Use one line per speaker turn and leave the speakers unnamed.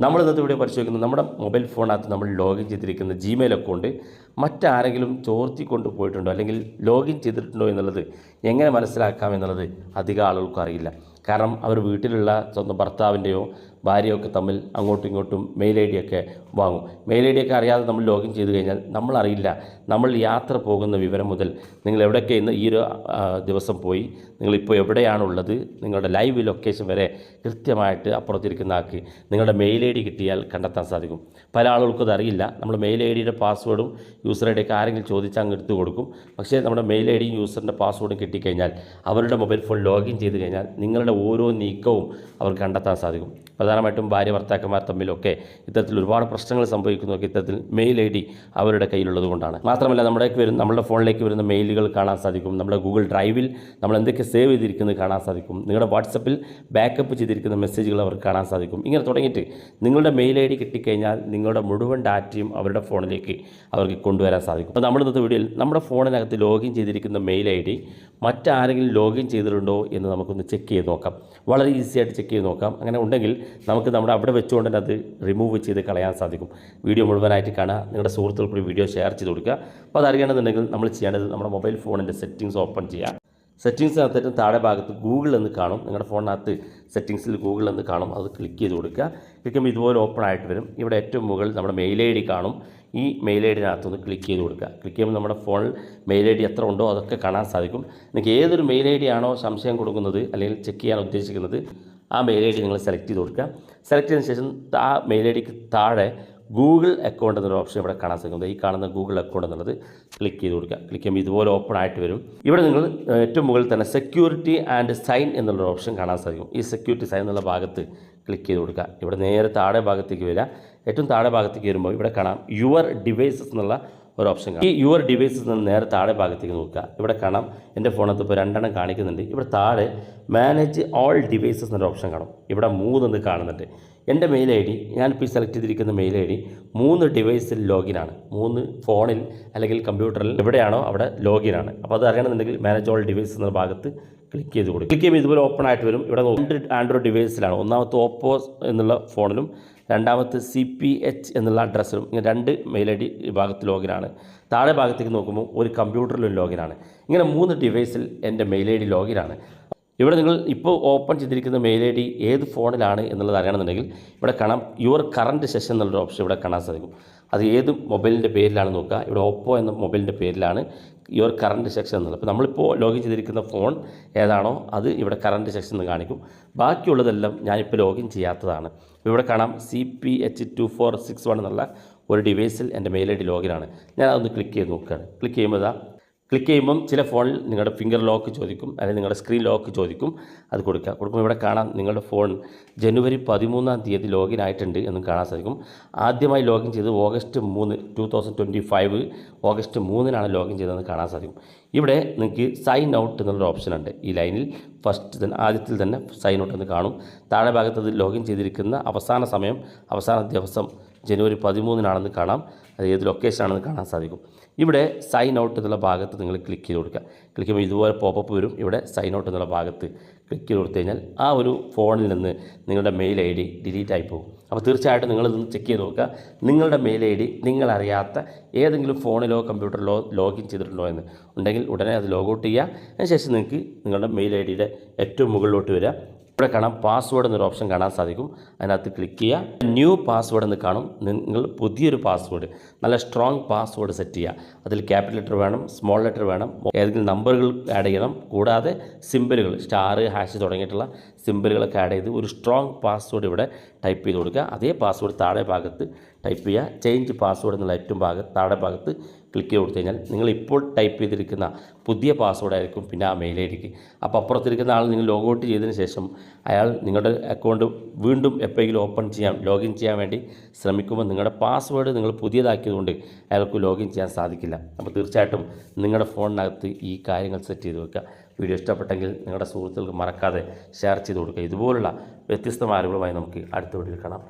നമ്മൾ ഇന്നത്തെ വീഡിയോ പരിശോധിക്കുന്നത് നമ്മുടെ മൊബൈൽ ഫോണിനകത്ത് നമ്മൾ ലോഗിൻ ചെയ്തിരിക്കുന്ന ജിമെയിൽ അക്കൗണ്ട് മറ്റാരെങ്കിലും ചോർത്തിക്കൊണ്ട് പോയിട്ടുണ്ടോ അല്ലെങ്കിൽ ലോഗിൻ ചെയ്തിട്ടുണ്ടോ എന്നുള്ളത് എങ്ങനെ മനസ്സിലാക്കാം എന്നുള്ളത് അധികം ആളുകൾക്കും അറിയില്ല. കാരണം അവർ വീട്ടിലുള്ള സ്വന്തം ഭർത്താവിൻ്റെയോ ഭാര്യയൊക്കെ തമ്മിൽ അങ്ങോട്ടും ഇങ്ങോട്ടും മെയിൽ ഐ ഡിയൊക്കെ വാങ്ങും. മെയിൽ ഐ ഡിയൊക്കെ അറിയാതെ നമ്മൾ ലോഗിൻ ചെയ്ത് കഴിഞ്ഞാൽ നമ്മളറിയില്ല. നമ്മൾ യാത്ര പോകുന്ന വിവരം മുതൽ നിങ്ങൾ എവിടെയൊക്കെ ഇന്ന് ഈ ഒരു ദിവസം പോയി, നിങ്ങളിപ്പോൾ എവിടെയാണുള്ളത്, നിങ്ങളുടെ ലൈവ് ലൊക്കേഷൻ വരെ കൃത്യമായിട്ട് അപ്പുറത്തിരിക്കുന്ന ആൾക്ക് നിങ്ങളുടെ മെയിൽ ഐ ഡി കിട്ടിയാൽ കണ്ടെത്താൻ സാധിക്കും. പല ആളുകൾക്കും അതറിയില്ല. നമ്മൾ മെയിൽ ഐ ഡിയുടെ പാസ്വേഡും യൂസർ ഐ ഡിയൊക്കെ ആരെങ്കിലും ചോദിച്ചാൽ അങ്ങ് എടുത്ത് കൊടുക്കും. പക്ഷേ നമ്മുടെ മെയിൽ ഐ ഡിയും യൂസറിൻ്റെ പാസ്വേഡും കിട്ടിക്കഴിഞ്ഞാൽ അവരുടെ മൊബൈൽ ഫോൺ ലോഗിൻ ചെയ്ത് കഴിഞ്ഞാൽ നിങ്ങളുടെ ഓരോ നീക്കവും അവർക്ക് കണ്ടെത്താൻ സാധിക്കും. പ്രധാനമായിട്ടും ഭാര്യ ഭർത്താക്കന്മാർ തമ്മിലൊക്കെ ഇത്തരത്തിൽ ഒരുപാട് പ്രശ്നങ്ങൾ സംഭവിക്കുന്നതൊക്കെ ഇത്തരത്തിൽ മെയിൽ ഐ ഡി അവരുടെ കയ്യിലുള്ളത് കൊണ്ടാണ്. മാത്രമല്ല നമ്മുടെ ഫോണിലേക്ക് വരുന്ന മെയിലുകൾ കാണാൻ സാധിക്കും. നമ്മുടെ ഗൂഗിൾ ഡ്രൈവിൽ നമ്മൾ എന്തൊക്കെ സേവ് ചെയ്തിരിക്കുന്നത് കാണാൻ സാധിക്കും. നിങ്ങളുടെ വാട്സപ്പിൽ ബാക്കപ്പ് ചെയ്തിരിക്കുന്ന മെസ്സേജുകൾ അവർക്ക് കാണാൻ സാധിക്കും. ഇങ്ങനെ തുടങ്ങിയിട്ട് നിങ്ങളുടെ മെയിൽ ഐ ഡി കിട്ടിക്കഴിഞ്ഞാൽ നിങ്ങളുടെ മുഴുവൻ ഡാറ്റയും അവരുടെ ഫോണിലേക്ക് അവർക്ക് കൊണ്ടുവരാൻ സാധിക്കും. അപ്പോൾ നമ്മൾ ഇന്നത്തെ വീഡിയോയിൽ നമ്മുടെ ഫോണിനകത്ത് ലോഗിൻ ചെയ്തിരിക്കുന്ന മെയിൽ ഐ ഡി മറ്റാരെങ്കിലും ലോഗിൻ ചെയ്തിട്ടുണ്ടോ എന്ന് നമുക്കൊന്ന് ചെക്ക് ചെയ്ത് നോക്കാം. വളരെ ഈസി ആയിട്ട് ചെക്ക് ചെയ്ത് നോക്കാം. അങ്ങനെ ഉണ്ടെങ്കിൽ നമുക്ക് അവിടെ വെച്ചുകൊണ്ട് തന്നെ അത് റിമൂവ് ചെയ്ത് കളയാൻ സാധിക്കും. വീഡിയോ മുഴുവനായിട്ട് കാണുക. നിങ്ങളുടെ സുഹൃത്തുക്കൾക്ക് വീഡിയോ ഷെയർ ചെയ്ത് കൊടുക്കുക. അപ്പോൾ അതറിയണമെന്നുണ്ടെങ്കിൽ നമ്മൾ ചെയ്യേണ്ടത് നമ്മുടെ മൊബൈൽ ഫോണിൻ്റെ സെറ്റിങ്സ് ഓപ്പൺ ചെയ്യുക. സെറ്റിങ്സിനകത്തേക്ക് താഴെ ഭാഗത്ത് ഗൂഗിൾ എന്ന് കാണും. നിങ്ങളുടെ ഫോണിനകത്ത് സെറ്റിങ്സിൽ ഗൂഗിൾ എന്ന് കാണും. അത് ക്ലിക്ക് ചെയ്ത് കൊടുക്കുക. ക്ലിക്ക് ചെയ്യുമ്പോൾ ഇതുപോലെ ഓപ്പൺ ആയിട്ട് വരും. ഇവിടെ ഏറ്റവും മുകളിൽ നമ്മുടെ മെയിൽ ഐ ഡി കാണും. ഈ മെയിൽ ഐ ഡിനകത്തൊന്ന് ക്ലിക്ക് ചെയ്ത് കൊടുക്കുക. ക്ലിക്ക് ചെയ്യുമ്പോൾ നമ്മുടെ ഫോണിൽ മെയിൽ ഐ ഡി എത്ര ഉണ്ടോ അതൊക്കെ കാണാൻ സാധിക്കും. നിങ്ങൾക്ക് ഏതൊരു മെയിൽ ഐ ഡി ആണോ സംശയം കൊടുക്കുന്നത് അല്ലെങ്കിൽ ചെക്ക് ചെയ്യാൻ ഉദ്ദേശിക്കുന്നത് ആ മെയിൽ ഐ ഡി നിങ്ങൾ സെലക്ട് ചെയ്ത് കൊടുക്കുക. സെലക്ട് ചെയ്തതിന് ശേഷം ആ മെയിൽ ഐ ഡിക്ക് താഴെ ഗൂഗിൾ അക്കൗണ്ട് എന്നൊരു ഓപ്ഷൻ ഇവിടെ കാണാൻ സാധിക്കുന്നത്. ഈ കാണുന്ന ഗൂഗിൾ അക്കൗണ്ട് എന്നുള്ളത് ക്ലിക്ക് ചെയ്ത് കൊടുക്കുക. ക്ലിക്ക് ചെയ്യുമ്പോൾ ഇതുപോലെ ഓപ്പൺ ആയിട്ട് വരും. ഇവിടെ നിങ്ങൾ ഏറ്റവും മുകളിൽ തന്നെ സെക്യൂരിറ്റി ആൻഡ് സൈൻ എന്നുള്ളൊരു ഓപ്ഷൻ കാണാൻ സാധിക്കും. ഈ സെക്യൂരിറ്റി സൈൻ എന്നുള്ള ഭാഗത്ത് ക്ലിക്ക് ചെയ്ത് കൊടുക്കുക. ഇവിടെ നേരെ താഴെ ഭാഗത്തേക്ക് വരിക. ഏറ്റവും താഴെ ഭാഗത്തേക്ക് വരുമ്പോൾ ഇവിടെ കാണാം യുവർ ഡിവൈസസ് എന്നുള്ള ഒരു ഓപ്ഷൻ കാണാം. ഈ യുവർ ഡിവൈസസ് നിന്ന് നേരെ താഴെ ഭാഗത്തേക്ക് നോക്കുക. ഇവിടെ കാണാം എൻ്റെ ഫോണത്ത് ഇപ്പോൾ 2 കാണിക്കുന്നുണ്ട്. ഇവിടെ താഴെ മാനേജ് ഓൾ ഡിവൈസസ് എന്നൊരു ഓപ്ഷൻ കാണും. ഇവിടെ 3 കാണുന്നുണ്ട്. എൻ്റെ മെയിൽ ഐ ഡി ഞാനിപ്പോൾ സെലക്ട് ചെയ്തിരിക്കുന്ന മെയിൽ ഐ ഡി 3 ഡിവൈസിൽ ലോഗിനാണ്. 3 ഫോണിൽ അല്ലെങ്കിൽ കമ്പ്യൂട്ടറിൽ എവിടെയാണോ അവിടെ ലോഗിനാണ്. അപ്പോൾ അത് അറിയണമെന്നുണ്ടെങ്കിൽ മാനേജ് ഓൾ ഡിവൈസ് എന്ന ഭാഗത്ത് ക്ലിക്ക് ചെയ്ത് കൊടുക്കും. ക്ലിക്ക് ചെയ്യുമ്പോൾ ഇതുപോലെ ഓപ്പൺ ആയിട്ട് വരും. ഇവിടെ 2 ആൻഡ്രോയിഡ് ഡിവൈസിലാണ്. ഒന്നാമത്തെ ഓപ്പോ എന്നുള്ള ഫോണിലും രണ്ടാമത്തെ CPH എന്നുള്ള അഡ്രസ്സിലും ഇങ്ങനെ 2 മെയിൽ ഐ ഡി ഭാഗത്ത് ലോഗിനാണ്. താഴെ ഭാഗത്തേക്ക് നോക്കുമ്പോൾ ഒരു കമ്പ്യൂട്ടറിലും ലോഗിനാണ്. ഇങ്ങനെ 3 ഡിവൈസിൽ എൻ്റെ മെയിൽ ഐ ഡി ലോഗിനാണ്. ഇവിടെ നിങ്ങൾ ഇപ്പോൾ ഓപ്പൺ ചെയ്തിരിക്കുന്ന മെയിൽ ഐ ഡി ഏത് ഫോണിലാണ് എന്നുള്ളത് അറിയണമെന്നുണ്ടെങ്കിൽ ഇവിടെ കാണാം യുവർ കറൻറ്റ് സെഷൻ എന്നുള്ളൊരു ഓപ്ഷൻ ഇവിടെ കാണാൻ സാധിക്കും. അത് ഏത് മൊബൈലിൻ്റെ പേരിലാണ് നോക്കുക. ഇവിടെ ഓപ്പോ എന്ന മൊബൈലിൻ്റെ പേരിലാണ് യുവർ കറൻറ്റ് സെക്ഷൻ എന്നുള്ളത്. അപ്പോൾ നമ്മളിപ്പോൾ ലോഗിൻ ചെയ്തിരിക്കുന്ന ഫോൺ ഏതാണോ അത് ഇവിടെ കറൻറ്റ് സെക്ഷൻ എന്ന് കാണിക്കും. ബാക്കിയുള്ളതെല്ലാം ഞാനിപ്പോൾ ലോഗിൻ ചെയ്യാത്തതാണ്. ഇവിടെ കാണാം CPH2461 എന്നുള്ള ഒരു ഡിവൈസിൽ എൻ്റെ മെയിൽ ഐ ഡി ലോഗിനാണ്. ഞാൻ അതൊന്ന് ക്ലിക്ക് ചെയ്ത് നോക്കുകയാണ്. ക്ലിക്ക് ചെയ്യുമ്പം ചില ഫോണിൽ നിങ്ങളുടെ ഫിംഗർ ലോക്ക് ചോദിക്കും, അല്ലെങ്കിൽ നിങ്ങളുടെ സ്ക്രീൻ ലോക്ക് ചോദിക്കും. അത് കൊടുക്കുമ്പോൾ ഇവിടെ കാണാം നിങ്ങളുടെ ഫോൺ ജനുവരി 13 ലോഗിൻ ആയിട്ടുണ്ട് എന്നും കാണാൻ സാധിക്കും. ആദ്യമായി ലോഗിൻ ചെയ്തത് ഓഗസ്റ്റ് 3, 2025 ഓഗസ്റ്റ് 3 ലോഗിൻ ചെയ്തതെന്ന് കാണാൻ സാധിക്കും. ഇവിടെ നിങ്ങൾക്ക് സൈൻ ഔട്ട് എന്നുള്ളൊരു ഓപ്ഷൻ ഉണ്ട്. ഈ ലൈനിൽ ആദ്യത്തിൽ തന്നെ സൈൻ ഔട്ട് എന്ന് കാണും. താഴെ ഭാഗത്ത് അത് ലോഗിൻ ചെയ്തിരിക്കുന്ന അവസാന ദിവസം ജനുവരി 13 കാണാം. അത് ഏത് ലൊക്കേഷനാണെന്ന് കാണാൻ സാധിക്കും. ഇവിടെ സൈൻ ഔട്ട് എന്നുള്ള ഭാഗത്ത് നിങ്ങൾ ക്ലിക്ക് ചെയ്ത് കൊടുക്കുക. ക്ലിക്ക് ചെയ്യുമ്പോൾ ഇതുപോലെ പോപ്പപ്പ് വരും. ഇവിടെ സൈൻ ഔട്ട് എന്നുള്ള ഭാഗത്ത് ക്ലിക്ക് ചെയ്ത് കൊടുത്തു കഴിഞ്ഞാൽ ആ ഒരു ഫോണിൽ നിന്ന് നിങ്ങളുടെ മെയിൽ ഐ ഡി ഡിലീറ്റ് ആയി പോകും. അപ്പോൾ തീർച്ചയായിട്ടും നിങ്ങളിതൊന്ന് ചെക്ക് ചെയ്ത് നോക്കുക. നിങ്ങളുടെ മെയിൽ ഐ ഡി നിങ്ങളറിയാത്ത ഏതെങ്കിലും ഫോണിലോ കമ്പ്യൂട്ടറിലോ ലോഗിൻ ചെയ്തിട്ടുണ്ടോ എന്ന് ഉണ്ടെങ്കിൽ ഉടനെ അത് ലോഗൗട്ട് ചെയ്യുക. അതിനുശേഷം നിങ്ങൾക്ക് നിങ്ങളുടെ മെയിൽ ഐ ഡിയുടെ ഏറ്റവും മുകളിലോട്ട് വരിക. ഇവിടെ കാണാം പാസ്വേഡ് എന്നൊരു ഓപ്ഷൻ കാണാൻ സാധിക്കും. അതിനകത്ത് ക്ലിക്ക് ചെയ്യുക. ന്യൂ പാസ്വേഡ് എന്ന് കാണും. നിങ്ങൾ പുതിയൊരു പാസ്വേഡ്, നല്ല സ്ട്രോങ് പാസ്വേഡ് സെറ്റ് ചെയ്യുക. അതിൽ ക്യാപിറ്റൽ ലെറ്റർ വേണം, സ്മോൾ ലെറ്റർ വേണം, ഏതെങ്കിലും നമ്പറുകൾ ആഡ് ചെയ്യണം. കൂടാതെ സിമ്പിളുകൾ സ്റ്റാർ, ഹാഷ് തുടങ്ങിയിട്ടുള്ള സിമ്പിളുകളൊക്കെ ആഡ് ചെയ്ത് ഒരു സ്ട്രോങ് പാസ്വേഡ് ഇവിടെ ടൈപ്പ് ചെയ്ത് കൊടുക്കുക. അതേ പാസ്വേഡ് താഴെ ഭാഗത്ത് ടൈപ്പ് ചെയ്യുക. ചേഞ്ച് പാസ്വേഡ് എന്നുള്ള ഏറ്റവും താഴെ ഭാഗത്ത് ക്ലിക്ക് ചെയ്ത് കൊടുത്തു കഴിഞ്ഞാൽ നിങ്ങൾ ഇപ്പോൾ ടൈപ്പ് ചെയ്തിരിക്കുന്ന പുതിയ പാസ്വേഡ് ആയിരിക്കും പിന്നെ ആ മെയിൽ ഐ ഡിക്ക്. അപ്പോൾ അപ്പുറത്തിരിക്കുന്ന ആൾ നിങ്ങൾ ലോഗൗട്ട് ചെയ്തതിന് ശേഷം അയാൾ നിങ്ങളുടെ അക്കൗണ്ട് വീണ്ടും എപ്പോഴെങ്കിലും ലോഗിൻ ചെയ്യാൻ വേണ്ടി ശ്രമിക്കുമ്പോൾ നിങ്ങളുടെ പാസ്വേഡ് നിങ്ങൾ പുതിയതാക്കിയതുകൊണ്ട് അയാൾക്ക് ലോഗിൻ ചെയ്യാൻ സാധിക്കില്ല. അപ്പോൾ തീർച്ചയായിട്ടും നിങ്ങളുടെ ഫോണിനകത്ത് ഈ കാര്യങ്ങൾ സെറ്റ് ചെയ്ത് വെക്കുക. വീഡിയോ ഇഷ്ടപ്പെട്ടെങ്കിൽ നിങ്ങളുടെ സുഹൃത്തുക്കൾക്ക് മറക്കാതെ ഷെയർ ചെയ്ത് കൊടുക്കുക. ഇതുപോലുള്ള വ്യത്യസ്തമായ അറിവുകളുമായി നമുക്ക് അടുത്ത വീഡിയോയിൽ കാണാം.